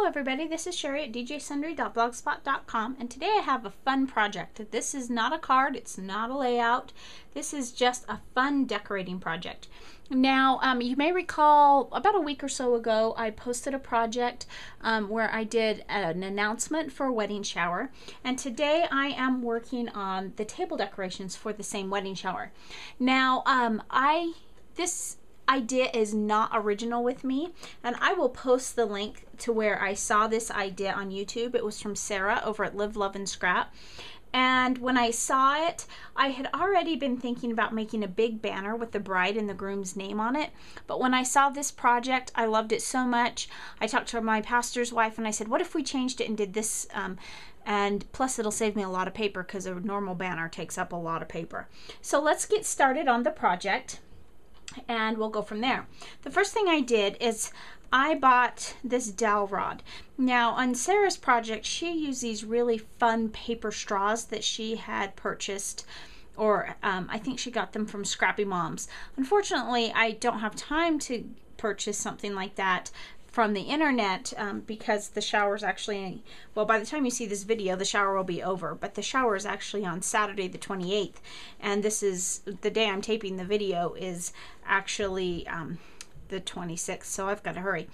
Everybody, this is Sherry at djsundry.blogspot.com, and today I have a fun project. This is not a card, it's not a layout, this is just a fun decorating project. Now, you may recall about a week or so ago I posted a project where I did an announcement for a wedding shower, and today I am working on the table decorations for the same wedding shower. Now, this idea is not original with me, and I will post the link to where I saw this idea on YouTube. It was from Sarah over at Live, Love, and Scrap. And when I saw it, I had already been thinking about making a big banner with the bride and the groom's name on it. But when I saw this project, I loved it so much. I talked to my pastor's wife and I said, what if we changed it and did this? And plus it'll save me a lot of paper because a normal banner takes up a lot of paper. So let's get started on the project, and we'll go from there. The first thing I did is I bought this dowel rod. Now on Sarah's project, she used these really fun paper straws that she had purchased, or I think she got them from Scrappy Moms. Unfortunately, I don't have time to purchase something like that from the internet because the shower's actually, well, by the time you see this video the shower will be over, but the shower is actually on Saturday the 28th, and this is the day I'm taping the video is actually the 26th, so I've got to hurry.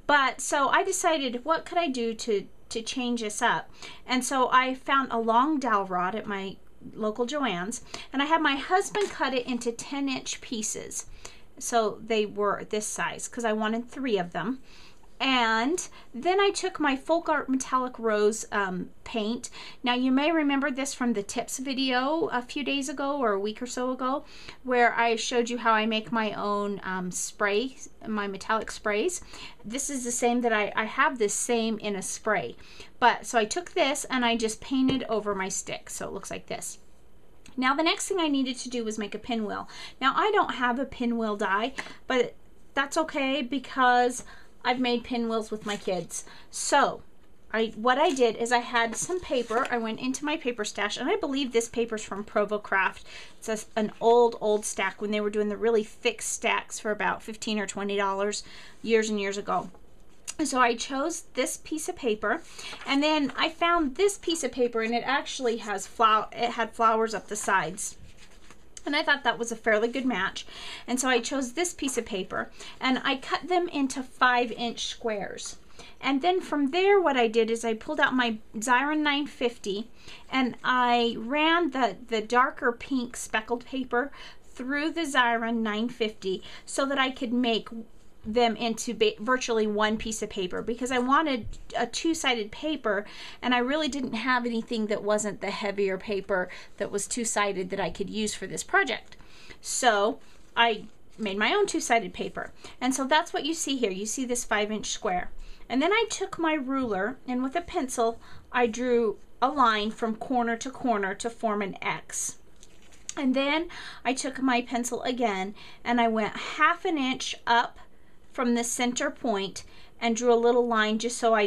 But so I decided, what could I do to change this up? And so I found a long dowel rod at my local Joann's, and I had my husband cut it into 10-inch pieces, so they were this size because I wanted 3 of them. And then I took my Folk Art Metallic Rose paint. Now you may remember this from the tips video a few days ago or a week or so ago, where I showed you how I make my own spray, my metallic sprays. This is the same that I have this same in a spray. But so I took this and I just painted over my stick, so it looks like this. Now the next thing I needed to do was make a pinwheel. Now I don't have a pinwheel die, but that's okay because I've made pinwheels with my kids. So what I did is I had some paper. I went into my paper stash, and I believe this paper's from Provo Craft. It's an old stack when they were doing the really thick stacks for about $15 or $20 years and years ago. So I chose this piece of paper, and then I found this piece of paper, and it actually has it had flowers up the sides. And I thought that was a fairly good match. And so I chose this piece of paper and I cut them into 5-inch squares. And then from there what I did is I pulled out my Xyron 950 and I ran the darker pink speckled paper through the Xyron 950 so that I could make them into virtually one piece of paper, because I wanted a 2-sided paper and I really didn't have anything that wasn't the heavier paper that was 2-sided that I could use for this project. So I made my own 2-sided paper, and so that's what you see here. You see this 5-inch square, and then I took my ruler and with a pencil I drew a line from corner to corner to form an X. And then I took my pencil again and I went 1/2 inch up from the center point and drew a little line just so I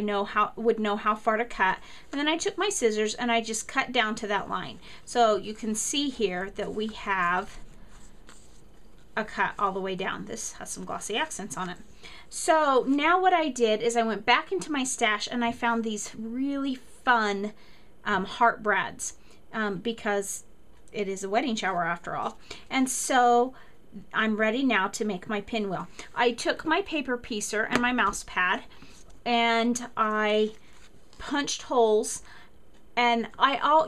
would know how far to cut. And then I took my scissors and I just cut down to that line. So you can see here that we have a cut all the way down. This has some glossy accents on it. So now what I did is I went back into my stash and I found these really fun heart brads because it is a wedding shower after all. And so I'm ready now to make my pinwheel. I took my paper piecer and my mouse pad and I punched holes, and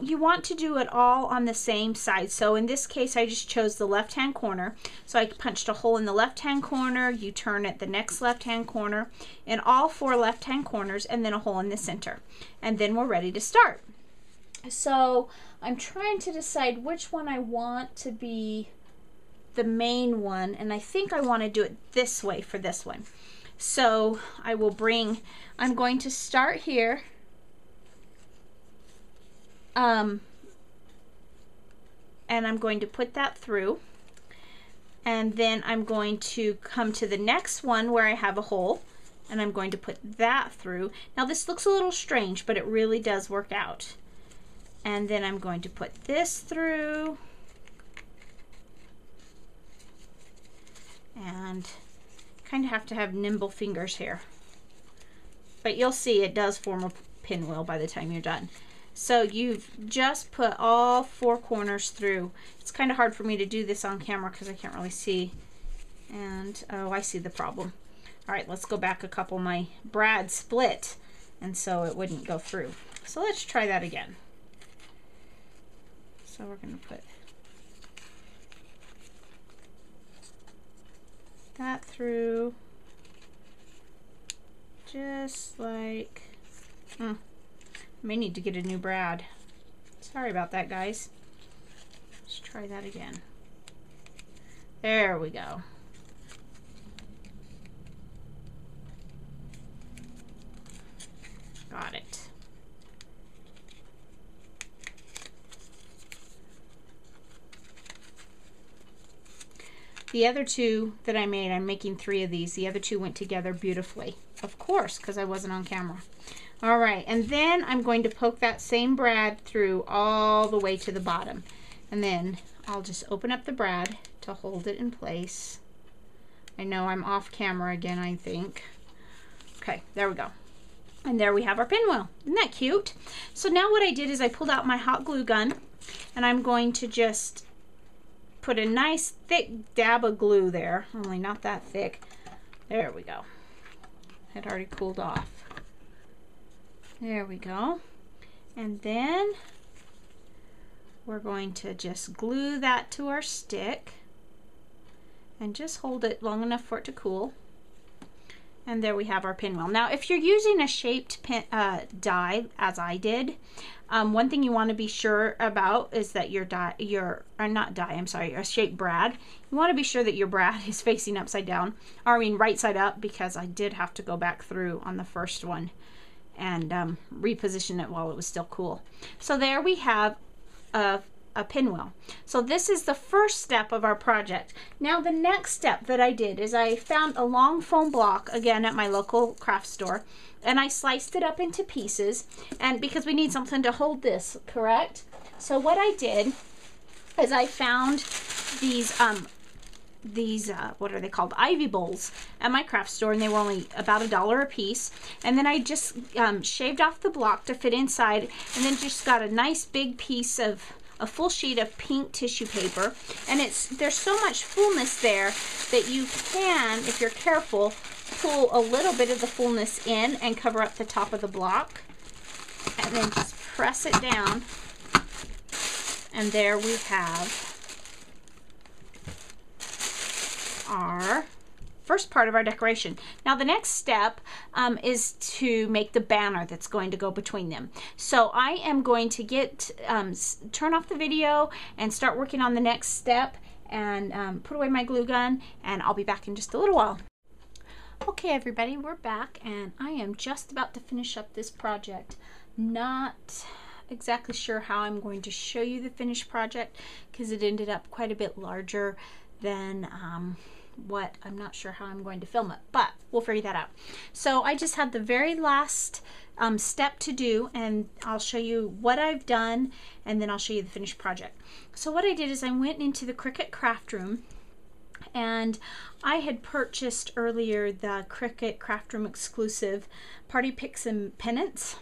you want to do it all on the same side. So in this case I just chose the left hand corner. So I punched a hole in the left hand corner, you turn it the next left hand corner, in all 4 left hand corners, and then a hole in the center. And then we're ready to start. So I'm trying to decide which one I want to be the main one, and I think I want to do it this way for this one. So I'm going to start here, and I'm going to put that through, and then I'm going to come to the next one where I have a hole, and I'm going to put that through. Now this looks a little strange, but it really does work out. And then I'm going to put this through. And kind of have to have nimble fingers here. But you'll see it does form a pinwheel by the time you're done. So you've just put all 4 corners through. It's kind of hard for me to do this on camera because I can't really see. And, oh, I see the problem. All right, let's go back a couple. My brad split, and so it wouldn't go through. So let's try that again. So we're going to put that through, just like, may need to get a new brad. Sorry about that, guys. Let's try that again. There we go. Got it. The other 2 that I made, I'm making 3 of these. The other 2 went together beautifully. Of course, because I wasn't on camera. All right, and then I'm going to poke that same brad through all the way to the bottom. And then I'll just open up the brad to hold it in place. I know I'm off camera again, I think. Okay, there we go. And there we have our pinwheel. Isn't that cute? So now what I did is I pulled out my hot glue gun, and I'm going to just put a nice thick dab of glue there, only not that thick. There we go. It already cooled off. There we go. And then we're going to just glue that to our stick and just hold it long enough for it to cool. And there we have our pinwheel. Now, if you're using a shaped die, as I did, one thing you want to be sure about is that your a shaped brad. You want to be sure that your brad is facing upside down, or I mean right side up, because I did have to go back through on the first one and reposition it while it was still cool. So there we have a pinwheel. So this is the first step of our project. Now the next step that I did is I found a long foam block, again at my local craft store, and I sliced it up into pieces, and because we need something to hold this, correct? So what I did is I found these what are they called, ivy bowls at my craft store, and they were only about $1 a piece. And then I just shaved off the block to fit inside, and then just got a nice big piece of a full sheet of pink tissue paper, and there's so much fullness there that you can, if you're careful, pull a little bit of the fullness in and cover up the top of the block, and then just press it down, and there we have our first part of our decoration. Now the next step is to make the banner that's going to go between them. So I am going to turn off the video and start working on the next step, and put away my glue gun, and I'll be back in just a little while. Okay everybody, we're back, and I am just about to finish up this project. Not exactly sure how I'm going to show you the finished project because it ended up quite a bit larger than I'm not sure how I'm going to film it, but we'll figure that out. So I just had the very last step to do, and I'll show you what I've done, and then I'll show you the finished project. So what I did is I went into the Cricut craft room, and I had purchased earlier the Cricut craft room exclusive party picks and pennants,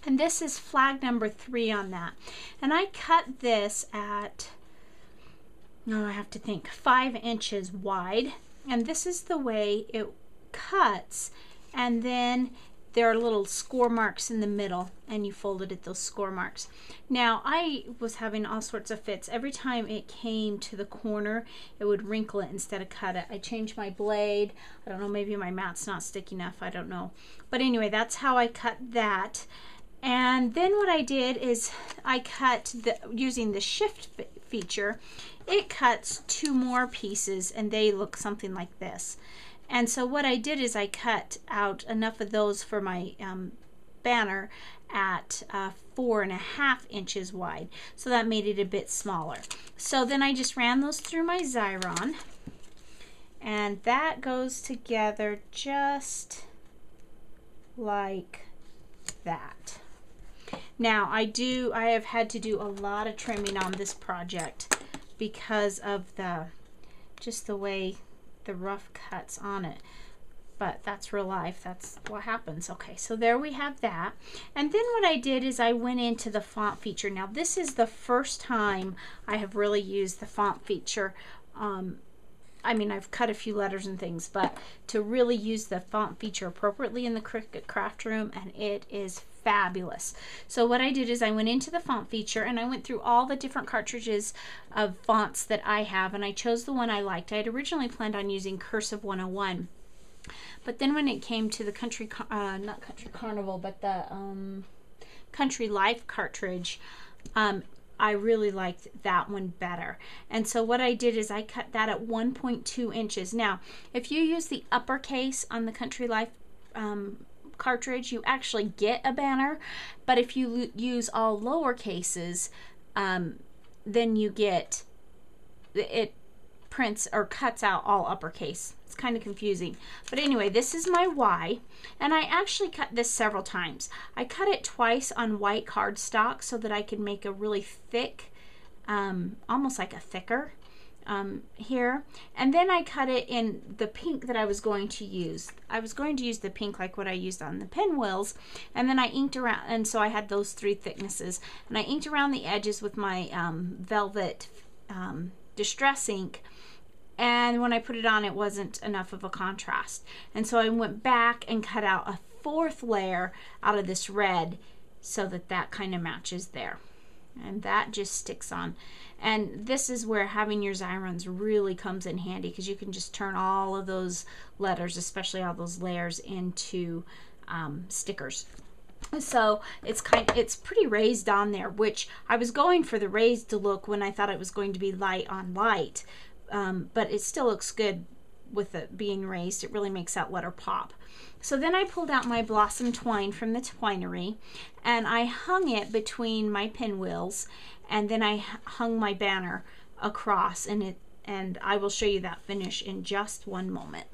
and this is flag number 3 on that. And I cut this at, I have to think, 5 inches wide, and this is the way it cuts, and then there are little score marks in the middle, and you fold it at those score marks. Now I was having all sorts of fits. Every time it came to the corner, it would wrinkle it instead of cut it. I changed my blade. I don't know, maybe my mat's not sticky enough, I don't know. But anyway, that's how I cut that. And then what I did is I cut, using the shift feature, it cuts 2 more pieces, and they look something like this. And so what I did is I cut out enough of those for my banner at 4.5 inches wide. So that made it a bit smaller. So then I just ran those through my Xyron, And that goes together just like that. Now I have had to do a lot of trimming on this project because of just the way the rough cuts on it. But that's real life. That's what happens. Okay, so there we have that. And then what I did is I went into the font feature. Now this is the first time I have really used the font feature. I mean, I've cut a few letters and things, but to really use the font feature appropriately in the Cricut craft room, and it is fabulous. So what I did is I went into the font feature and I went through all the different cartridges of fonts that I have, and I chose the one I liked. I had originally planned on using Cursive 101. But then when it came to the not Country Carnival, but the Country Life cartridge, I really liked that one better. And so what I did is I cut that at 1.2 inches. Now, if you use the uppercase on the Country Life cartridge, you actually get a banner. But if you use all lower cases, then you get, it prints or cuts out all uppercase. It's kind of confusing. But anyway, this is my Y, and I actually cut this several times. I cut it twice on white cardstock so that I could make a really thick, almost like a thicker here. And then I cut it in the pink that I was going to use. I was going to use the pink like what I used on the pinwheels, and then I inked around, and so I had those 3 thicknesses, and I inked around the edges with my velvet distress ink. And when I put it on, it wasn't enough of a contrast. And so I went back and cut out a 4th layer out of this red so that that kind of matches there. And that just sticks on. And this is where having your Xyrons really comes in handy, because you can just turn all of those letters, especially all those layers, into stickers. So it's pretty raised on there, which I was going for the raised look when I thought it was going to be light on light. But it still looks good with it being raised. It really makes that letter pop. So then I pulled out my blossom twine from the twinery, and I hung it between my pinwheels, and then I hung my banner across, and I will show you that finish in just one moment.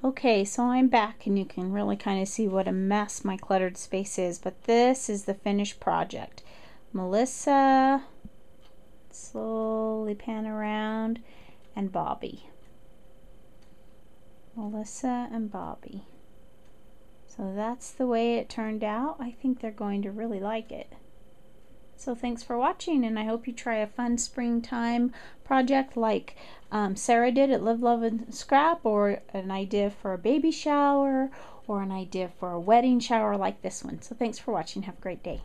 Okay, so I'm back, and you can really kind of see what a mess my cluttered space is, but this is the finished project. Melissa, slowly pan around, and Bobby. Melissa and Bobby. So that's the way it turned out. I think they're going to really like it. So thanks for watching, and I hope you try a fun springtime project like Sarah did at Live, Love, and Scrap, or an idea for a baby shower, or an idea for a wedding shower like this one. So thanks for watching. Have a great day.